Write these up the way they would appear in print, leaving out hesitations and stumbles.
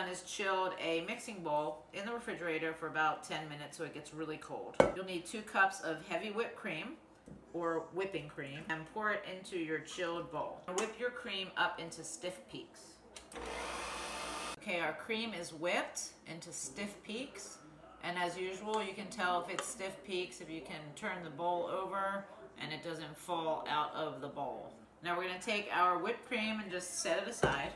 done is chilled a mixing bowl in the refrigerator for about 10 minutes so it gets really cold. You'll need 2 cups of heavy whipped cream or whipping cream and pour it into your chilled bowl. Whip your cream up into stiff peaks. Okay, our cream is whipped into stiff peaks, and as usual you can tell if it's stiff peaks if you can turn the bowl over and it doesn't fall out of the bowl. Now we're going to take our whipped cream and just set it aside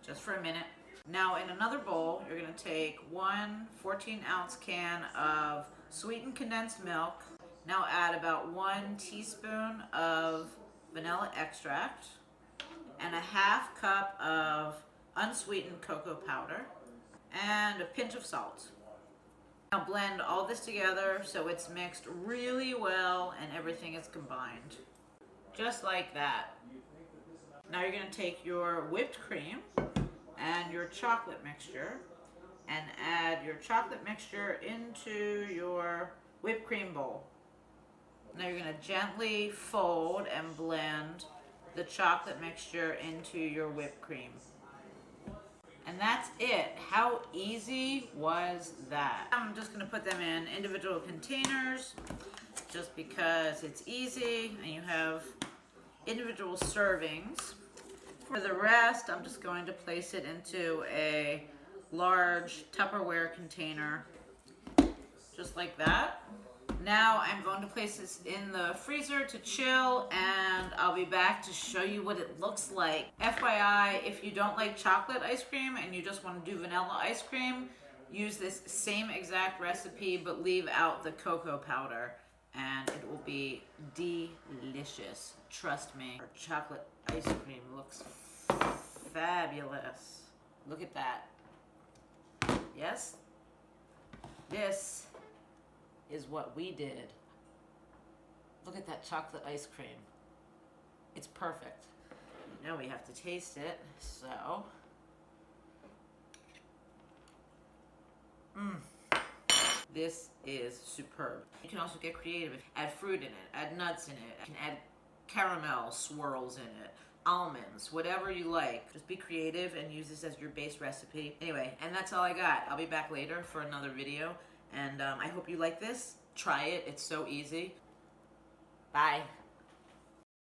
just for a minute. Now in another bowl you're going to take 1 14-ounce can of sweetened condensed milk. Now add about 1 teaspoon of vanilla extract and a half cup of unsweetened cocoa powder and a pinch of salt. Now blend all this together so it's mixed really well and everything is combined. Just like that. Now you're going to take your whipped cream and your chocolate mixture and add your chocolate mixture into your whipped cream bowl. Now you're going to gently fold and blend the chocolate mixture into your whipped cream. And that's it. How easy was that? I'm just going to put them in individual containers just because it's easy and you have individual servings. For the rest, I'm just going to place it into a large Tupperware container, just like that. Now I'm going to place this in the freezer to chill, and I'll be back to show you what it looks like. FYI, if you don't like chocolate ice cream and you just want to do vanilla ice cream, use this same exact recipe but leave out the cocoa powder and it will be delicious. Trust me. Our chocolate ice cream looks fabulous. Look at that. Yes? This is what we did. Look at that chocolate ice cream. It's perfect. Now we have to taste it, so. This is superb. You can also get creative. Add fruit in it, add nuts in it. You can add caramel swirls in it, almonds, whatever you like. Just be creative and use this as your base recipe. Anyway, and that's all I got. I'll be back later for another video. And I hope you like this. Try it. It's so easy. Bye.